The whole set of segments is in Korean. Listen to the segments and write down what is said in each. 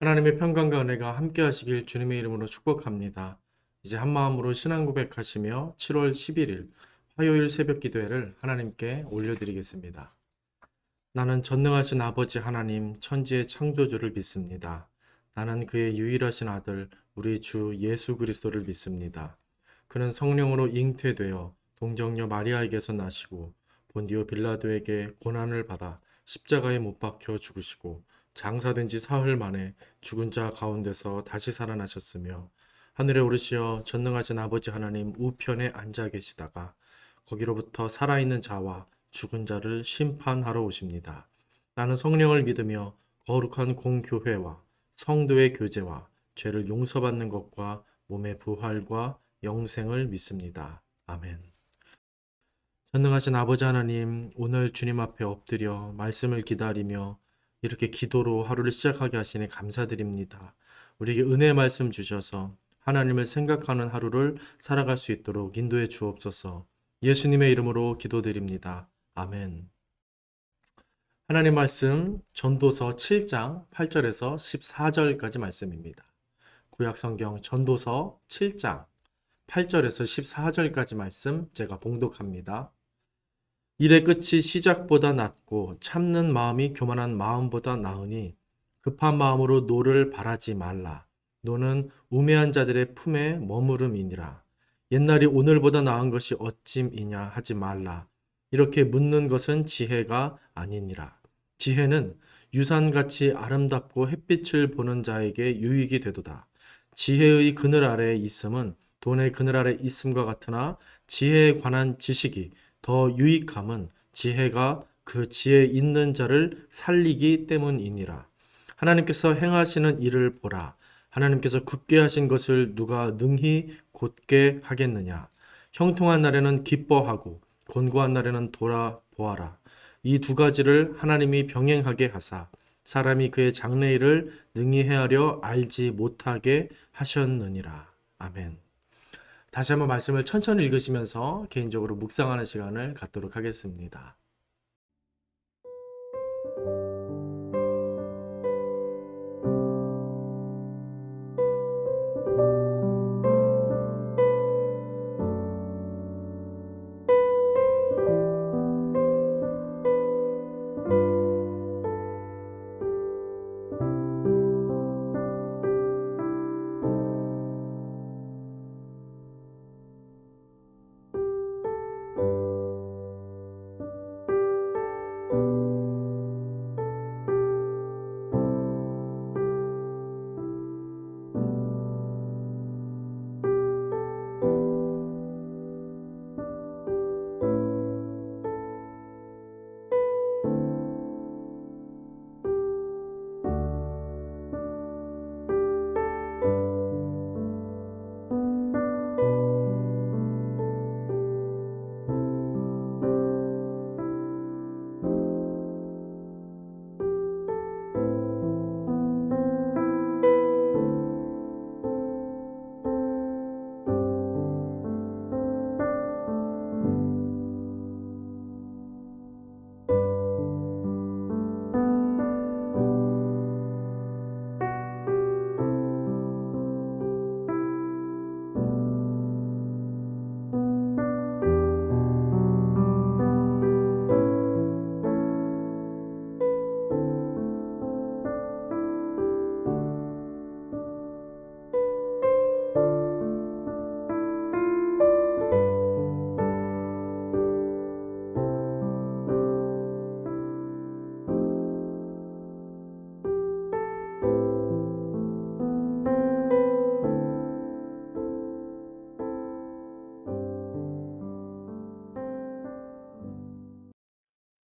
하나님의 평강과 은혜가 함께 하시길 주님의 이름으로 축복합니다. 이제 한 마음으로 신앙 고백하시며 7월 11일 화요일 새벽 기도회를 하나님께 올려드리겠습니다. 나는 전능하신 아버지 하나님 천지의 창조주를 믿습니다. 나는 그의 유일하신 아들 우리 주 예수 그리스도를 믿습니다. 그는 성령으로 잉태되어 동정녀 마리아에게서 나시고 본디오 빌라도에게 고난을 받아 십자가에 못 박혀 죽으시고 장사된 지 사흘 만에 죽은 자 가운데서 다시 살아나셨으며 하늘에 오르시어 전능하신 아버지 하나님 우편에 앉아 계시다가 거기로부터 살아있는 자와 죽은 자를 심판하러 오십니다. 나는 성령을 믿으며 거룩한 공교회와 성도의 교제와 죄를 용서받는 것과 몸의 부활과 영생을 믿습니다. 아멘. 전능하신 아버지 하나님, 오늘 주님 앞에 엎드려 말씀을 기다리며 이렇게 기도로 하루를 시작하게 하시니 감사드립니다. 우리에게 은혜의 말씀 주셔서 하나님을 생각하는 하루를 살아갈 수 있도록 인도해 주옵소서. 예수님의 이름으로 기도드립니다. 아멘. 하나님 말씀 전도서 7장 8절에서 14절까지 말씀입니다. 구약성경 전도서 7장 8절에서 14절까지 말씀 제가 봉독합니다. 일의 끝이 시작보다 낫고 참는 마음이 교만한 마음보다 나으니 급한 마음으로 노를 바라지 말라. 노는 우매한 자들의 품에 머무름이니라. 옛날이 오늘보다 나은 것이 어찜이냐 하지 말라. 이렇게 묻는 것은 지혜가 아니니라. 지혜는 유산같이 아름답고 햇빛을 보는 자에게 유익이 되도다. 지혜의 그늘 아래에 있음은 돈의 그늘 아래 있음과 같으나 지혜에 관한 지식이 더 유익함은 지혜가 그 지혜 있는 자를 살리기 때문이니라. 하나님께서 행하시는 일을 보라. 하나님께서 굳게 하신 것을 누가 능히 곧게 하겠느냐. 형통한 날에는 기뻐하고 곤고한 날에는 돌아보아라. 이 두 가지를 하나님이 병행하게 하사 사람이 그의 장래일을 능히 헤아려 알지 못하게 하셨느니라. 아멘. 다시 한번 말씀을 천천히 읽으시면서 개인적으로 묵상하는 시간을 갖도록 하겠습니다.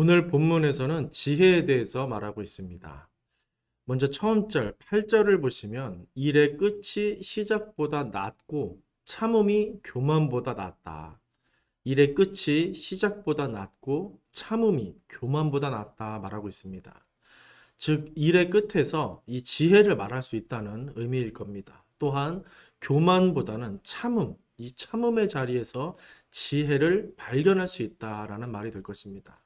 오늘 본문에서는 지혜에 대해서 말하고 있습니다. 먼저 처음 절 8절을 보시면 일의 끝이 시작보다 낫고 참음이 교만보다 낫다. 일의 끝이 시작보다 낫고 참음이 교만보다 낫다 말하고 있습니다. 즉 일의 끝에서 이 지혜를 말할 수 있다는 의미일 겁니다. 또한 교만보다는 참음, 이 참음의 자리에서 지혜를 발견할 수 있다라는 말이 될 것입니다.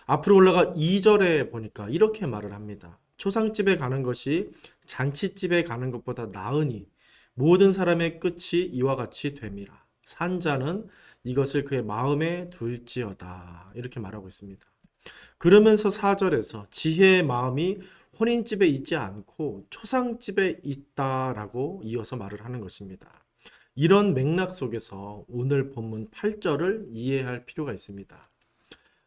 앞으로 올라가 2절에 보니까 이렇게 말을 합니다. 초상집에 가는 것이 잔치집에 가는 것보다 나으니 모든 사람의 끝이 이와 같이 됨이라. 산 자는 이것을 그의 마음에 둘지어다. 이렇게 말하고 있습니다. 그러면서 4절에서 지혜의 마음이 혼인집에 있지 않고 초상집에 있다라고 이어서 말을 하는 것입니다. 이런 맥락 속에서 오늘 본문 8절을 이해할 필요가 있습니다.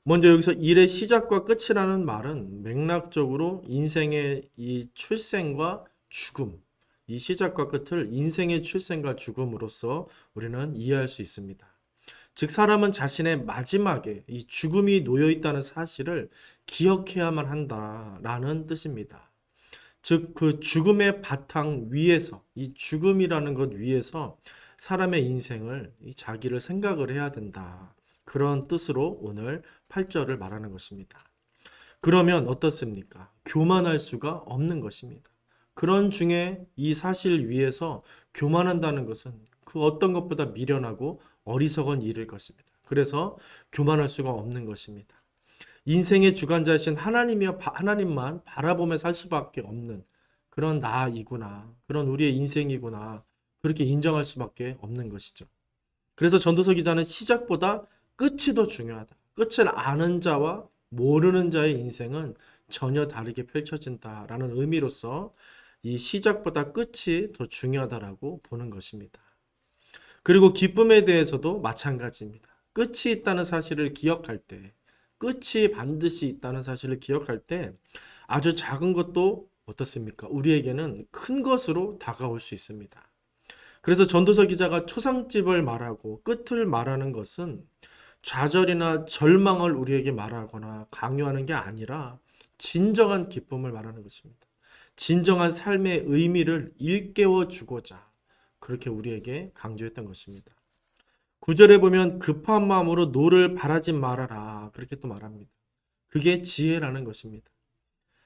먼저 여기서 일의 시작과 끝이라는 말은 맥락적으로 인생의 이 출생과 죽음, 이 시작과 끝을 인생의 출생과 죽음으로써 우리는 이해할 수 있습니다. 즉 사람은 자신의 마지막에 이 죽음이 놓여 있다는 사실을 기억해야만 한다라는 뜻입니다. 즉 그 죽음의 바탕 위에서, 이 죽음이라는 것 위에서 사람의 인생을 자기를 생각을 해야 된다. 그런 뜻으로 오늘 8절을 말하는 것입니다. 그러면 어떻습니까? 교만할 수가 없는 것입니다. 그런 중에 이 사실 위에서 교만한다는 것은 그 어떤 것보다 미련하고 어리석은 일일 것입니다. 그래서 교만할 수가 없는 것입니다. 인생의 주관자이신 하나님만 바라보며 살 수밖에 없는 그런 나이구나, 그런 우리의 인생이구나, 그렇게 인정할 수밖에 없는 것이죠. 그래서 전도서 기자는 시작보다 끝이 더 중요하다. 끝을 아는 자와 모르는 자의 인생은 전혀 다르게 펼쳐진다라는 의미로서 이 시작보다 끝이 더 중요하다라고 보는 것입니다. 그리고 기쁨에 대해서도 마찬가지입니다. 끝이 있다는 사실을 기억할 때, 끝이 반드시 있다는 사실을 기억할 때 아주 작은 것도 어떻습니까? 우리에게는 큰 것으로 다가올 수 있습니다. 그래서 전도서 기자가 초상집을 말하고 끝을 말하는 것은 좌절이나 절망을 우리에게 말하거나 강요하는 게 아니라 진정한 기쁨을 말하는 것입니다. 진정한 삶의 의미를 일깨워 주고자 그렇게 우리에게 강조했던 것입니다. 9절에 보면 급한 마음으로 노를 바라지 말아라 그렇게 또 말합니다. 그게 지혜라는 것입니다.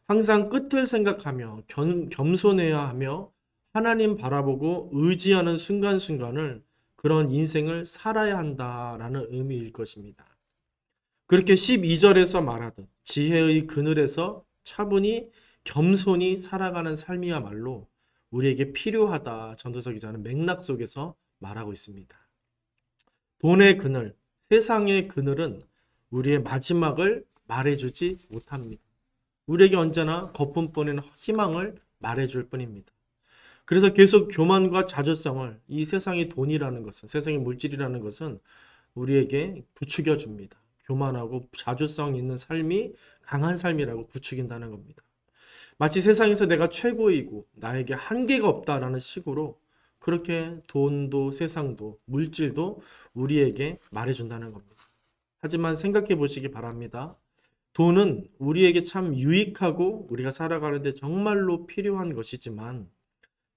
항상 끝을 생각하며 겸손해야 하며 하나님 바라보고 의지하는 순간순간을 그런 인생을 살아야 한다라는 의미일 것입니다. 그렇게 12절에서 말하듯 지혜의 그늘에서 차분히 겸손히 살아가는 삶이야말로 우리에게 필요하다. 전도서 기자는 맥락 속에서 말하고 있습니다. 돈의 그늘, 세상의 그늘은 우리의 마지막을 말해주지 못합니다. 우리에게 언제나 거품뿐인 희망을 말해줄 뿐입니다. 그래서 계속 교만과 자조성을 이 세상의 돈이라는 것은, 세상의 물질이라는 것은 우리에게 부추겨 줍니다. 교만하고 자조성 있는 삶이 강한 삶이라고 부추긴다는 겁니다. 마치 세상에서 내가 최고이고 나에게 한계가 없다라는 식으로 그렇게 돈도 세상도 물질도 우리에게 말해준다는 겁니다. 하지만 생각해 보시기 바랍니다. 돈은 우리에게 참 유익하고 우리가 살아가는데 정말로 필요한 것이지만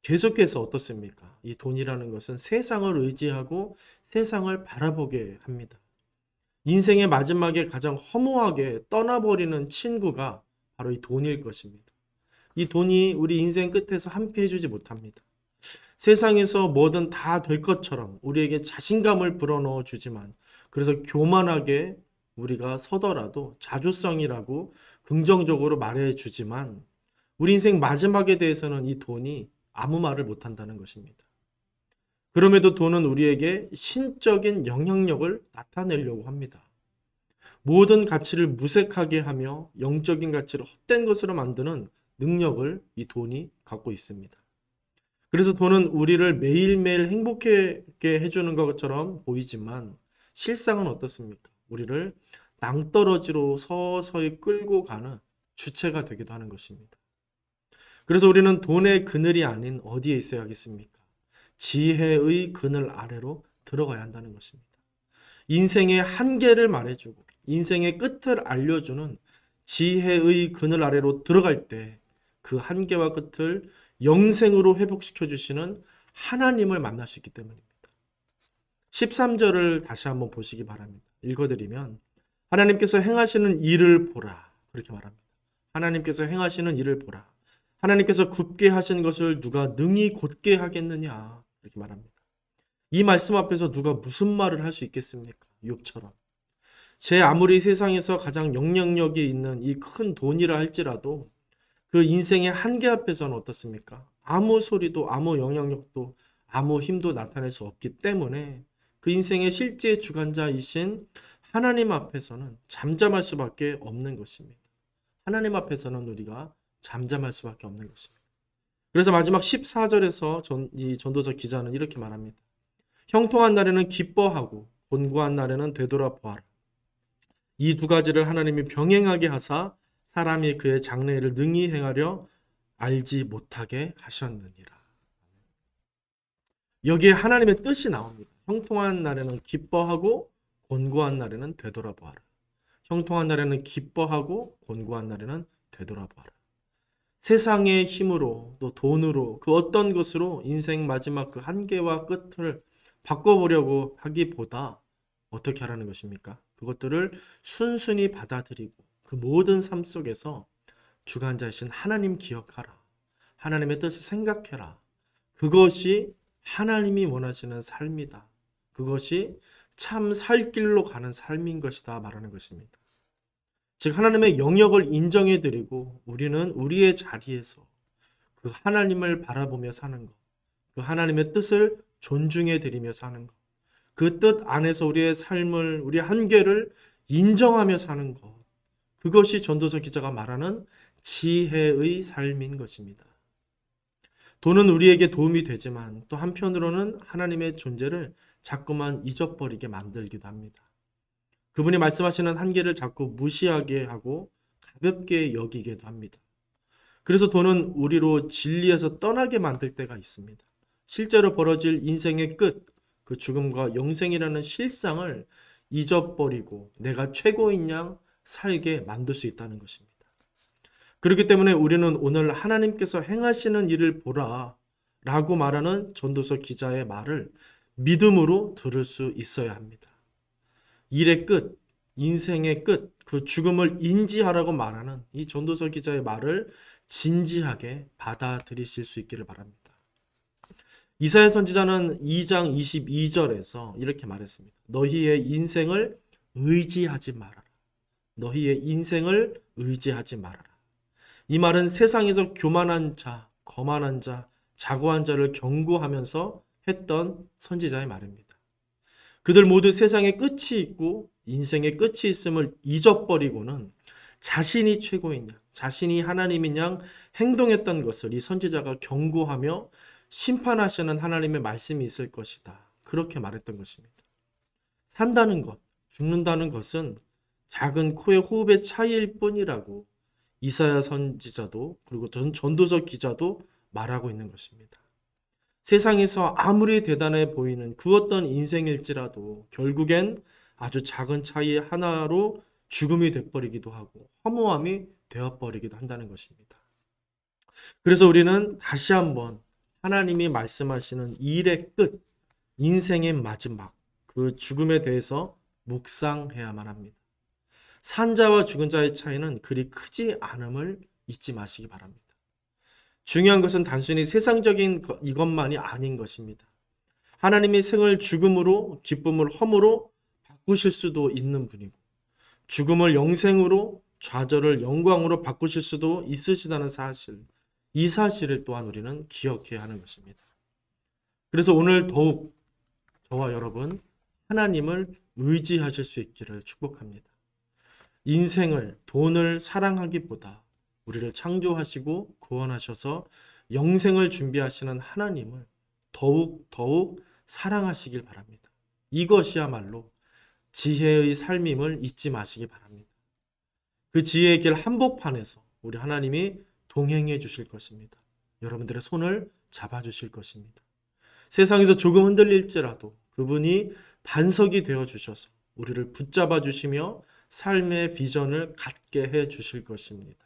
계속해서 어떻습니까? 이 돈이라는 것은 세상을 의지하고 세상을 바라보게 합니다. 인생의 마지막에 가장 허무하게 떠나버리는 친구가 바로 이 돈일 것입니다. 이 돈이 우리 인생 끝에서 함께 해주지 못합니다. 세상에서 뭐든 다 될 것처럼 우리에게 자신감을 불어넣어 주지만 그래서 교만하게 우리가 서더라도 자주성이라고 긍정적으로 말해주지만 우리 인생 마지막에 대해서는 이 돈이 아무 말을 못한다는 것입니다. 그럼에도 돈은 우리에게 신적인 영향력을 나타내려고 합니다. 모든 가치를 무색하게 하며 영적인 가치를 헛된 것으로 만드는 능력을 이 돈이 갖고 있습니다. 그래서 돈은 우리를 매일매일 행복하게 해주는 것처럼 보이지만 실상은 어떻습니까? 우리를 낭떠러지로 서서히 끌고 가는 주체가 되기도 하는 것입니다. 그래서 우리는 돈의 그늘이 아닌 어디에 있어야겠습니까? 지혜의 그늘 아래로 들어가야 한다는 것입니다. 인생의 한계를 말해주고 인생의 끝을 알려주는 지혜의 그늘 아래로 들어갈 때 그 한계와 끝을 영생으로 회복시켜 주시는 하나님을 만날 수 있기 때문입니다. 13절을 다시 한번 보시기 바랍니다. 읽어드리면 하나님께서 행하시는 일을 보라 그렇게 말합니다. 하나님께서 행하시는 일을 보라. 하나님께서 굽게 하신 것을 누가 능히 곧게 하겠느냐 이렇게 말합니다. 이 말씀 앞에서 누가 무슨 말을 할 수 있겠습니까? 욥처럼. 제 아무리 세상에서 가장 영향력이 있는 이 큰 돈이라 할지라도 그 인생의 한계 앞에서는 어떻습니까? 아무 소리도 아무 영향력도 아무 힘도 나타낼 수 없기 때문에 그 인생의 실제 주관자이신 하나님 앞에서는 잠잠할 수밖에 없는 것입니다. 하나님 앞에서는 우리가 잠잠할 수밖에 없는 것입니다. 그래서 마지막 14절에서 이 전도서 기자는 이렇게 말합니다. 형통한 날에는 기뻐하고 곤고한 날에는 되돌아보아라. 이 두 가지를 하나님이 병행하게 하사 사람이 그의 장래일을 능히 행하려 알지 못하게 하셨느니라. 여기에 하나님의 뜻이 나옵니다. 형통한 날에는 기뻐하고 곤고한 날에는 되돌아보아라. 형통한 날에는 기뻐하고 곤고한 날에는 되돌아보아라. 세상의 힘으로 또 돈으로 그 어떤 것으로 인생 마지막 그 한계와 끝을 바꿔보려고 하기보다 어떻게 하라는 것입니까? 그것들을 순순히 받아들이고 그 모든 삶 속에서 주관자이신 하나님 기억하라. 하나님의 뜻을 생각해라. 그것이 하나님이 원하시는 삶이다. 그것이 참 살 길로 가는 삶인 것이다 말하는 것입니다. 즉 하나님의 영역을 인정해드리고 우리는 우리의 자리에서 그 하나님을 바라보며 사는 것, 그 하나님의 뜻을 존중해드리며 사는 것, 그 뜻 안에서 우리의 삶을, 우리의 한계를 인정하며 사는 것, 그것이 전도서 기자가 말하는 지혜의 삶인 것입니다. 돈은 우리에게 도움이 되지만 또 한편으로는 하나님의 존재를 자꾸만 잊어버리게 만들기도 합니다. 그분이 말씀하시는 한계를 자꾸 무시하게 하고 가볍게 여기기도 합니다. 그래서 돈은 우리로 진리에서 떠나게 만들 때가 있습니다. 실제로 벌어질 인생의 끝, 그 죽음과 영생이라는 실상을 잊어버리고 내가 최고인 양 살게 만들 수 있다는 것입니다. 그렇기 때문에 우리는 오늘 하나님께서 행하시는 일을 보라 라고 말하는 전도서 기자의 말을 믿음으로 들을 수 있어야 합니다. 일의 끝, 인생의 끝, 그 죽음을 인지하라고 말하는 이 전도서 기자의 말을 진지하게 받아들이실 수 있기를 바랍니다. 이사야 선지자는 2장 22절에서 이렇게 말했습니다. 너희의 인생을 의지하지 말아라. 너희의 인생을 의지하지 말아라. 이 말은 세상에서 교만한 자, 거만한 자, 자고한 자를 경고하면서 했던 선지자의 말입니다. 그들 모두 세상에 끝이 있고 인생의 끝이 있음을 잊어버리고는 자신이 최고인 양, 자신이 하나님인 양 행동했던 것을 이 선지자가 경고하며 심판하시는 하나님의 말씀이 있을 것이다. 그렇게 말했던 것입니다. 산다는 것, 죽는다는 것은 작은 코의 호흡의 차이일 뿐이라고 이사야 선지자도 그리고 전도서 기자도 말하고 있는 것입니다. 세상에서 아무리 대단해 보이는 그 어떤 인생일지라도 결국엔 아주 작은 차이 하나로 죽음이 되어버리기도 하고 허무함이 되어버리기도 한다는 것입니다. 그래서 우리는 다시 한번 하나님이 말씀하시는 일의 끝, 인생의 마지막, 그 죽음에 대해서 묵상해야만 합니다. 산 자와 죽은 자의 차이는 그리 크지 않음을 잊지 마시기 바랍니다. 중요한 것은 단순히 세상적인 이것만이 아닌 것입니다. 하나님이 생을 죽음으로, 기쁨을 허무로 바꾸실 수도 있는 분이고 죽음을 영생으로, 좌절을 영광으로 바꾸실 수도 있으시다는 사실, 이 사실을 또한 우리는 기억해야 하는 것입니다. 그래서 오늘 더욱 저와 여러분 하나님을 의지하실 수 있기를 축복합니다. 인생을, 돈을 사랑하기보다 우리를 창조하시고 구원하셔서 영생을 준비하시는 하나님을 더욱 사랑하시길 바랍니다. 이것이야말로 지혜의 삶임을 잊지 마시기 바랍니다. 그 지혜의 길 한복판에서 우리 하나님이 동행해 주실 것입니다. 여러분들의 손을 잡아주실 것입니다. 세상에서 조금 흔들릴지라도 그분이 반석이 되어 주셔서 우리를 붙잡아 주시며 삶의 비전을 갖게 해 주실 것입니다.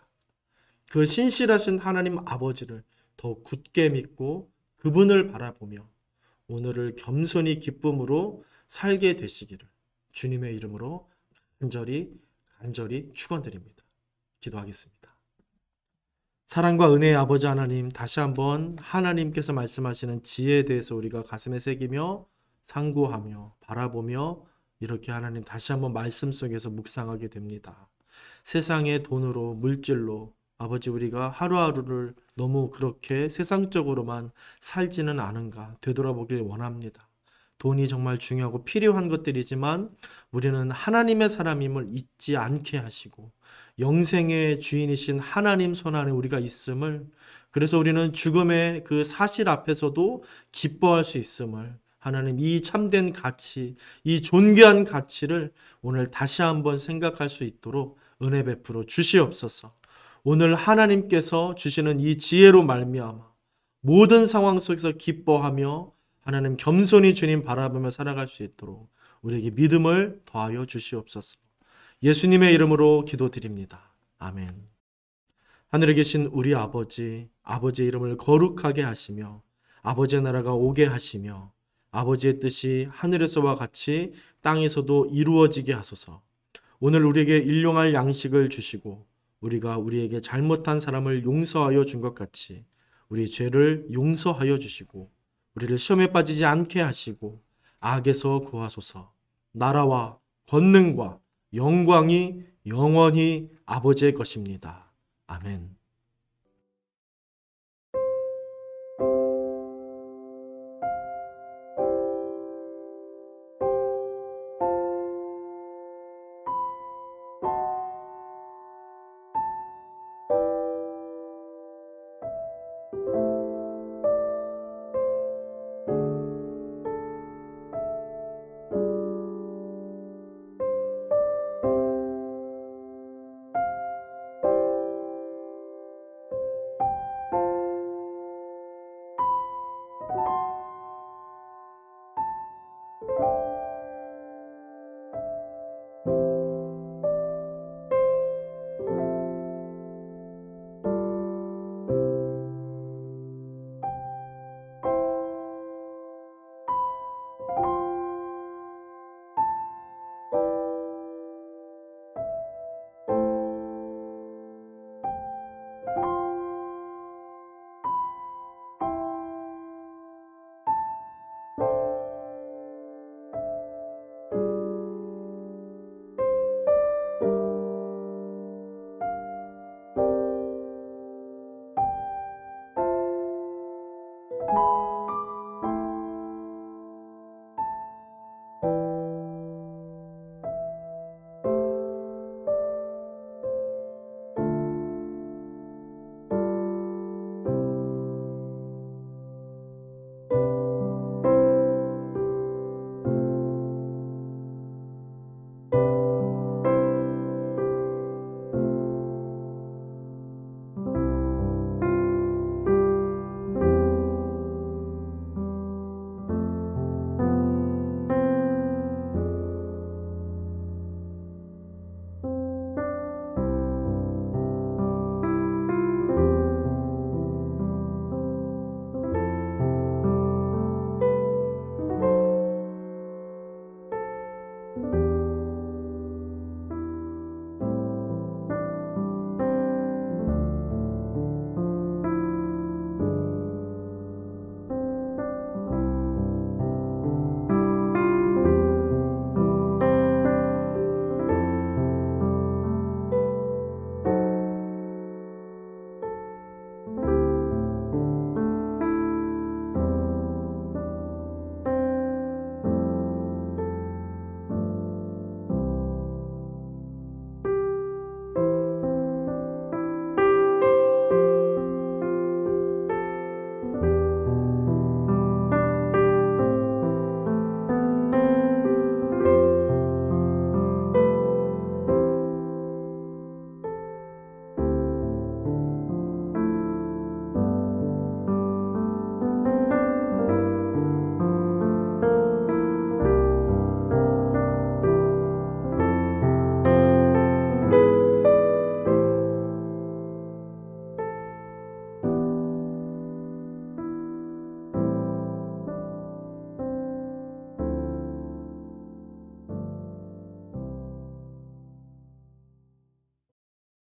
그 신실하신 하나님 아버지를 더욱 굳게 믿고 그분을 바라보며 오늘을 겸손히 기쁨으로 살게 되시기를 주님의 이름으로 간절히 축원드립니다. 기도하겠습니다. 사랑과 은혜의 아버지 하나님, 다시 한번 하나님께서 말씀하시는 지혜에 대해서 우리가 가슴에 새기며 상고하며 바라보며 이렇게 하나님 다시 한번 말씀 속에서 묵상하게 됩니다. 세상의 돈으로, 물질로, 아버지, 우리가 하루하루를 너무 그렇게 세상적으로만 살지는 않은가 되돌아보길 원합니다. 돈이 정말 중요하고 필요한 것들이지만 우리는 하나님의 사람임을 잊지 않게 하시고 영생의 주인이신 하나님 손 안에 우리가 있음을, 그래서 우리는 죽음의 그 사실 앞에서도 기뻐할 수 있음을, 하나님 이 참된 가치, 이 존귀한 가치를 오늘 다시 한번 생각할 수 있도록 은혜 베풀어 주시옵소서. 오늘 하나님께서 주시는 이 지혜로 말미암아 모든 상황 속에서 기뻐하며 하나님 겸손히 주님 바라보며 살아갈 수 있도록 우리에게 믿음을 더하여 주시옵소서. 예수님의 이름으로 기도드립니다. 아멘. 하늘에 계신 우리 아버지, 아버지의 이름을 거룩하게 하시며 아버지의 나라가 오게 하시며 아버지의 뜻이 하늘에서와 같이 땅에서도 이루어지게 하소서. 오늘 우리에게 일용할 양식을 주시고 우리가 우리에게 잘못한 사람을 용서하여 준 것 같이 우리 죄를 용서하여 주시고 우리를 시험에 빠지지 않게 하시고 악에서 구하소서. 나라와 권능과 영광이 영원히 아버지의 것입니다. 아멘.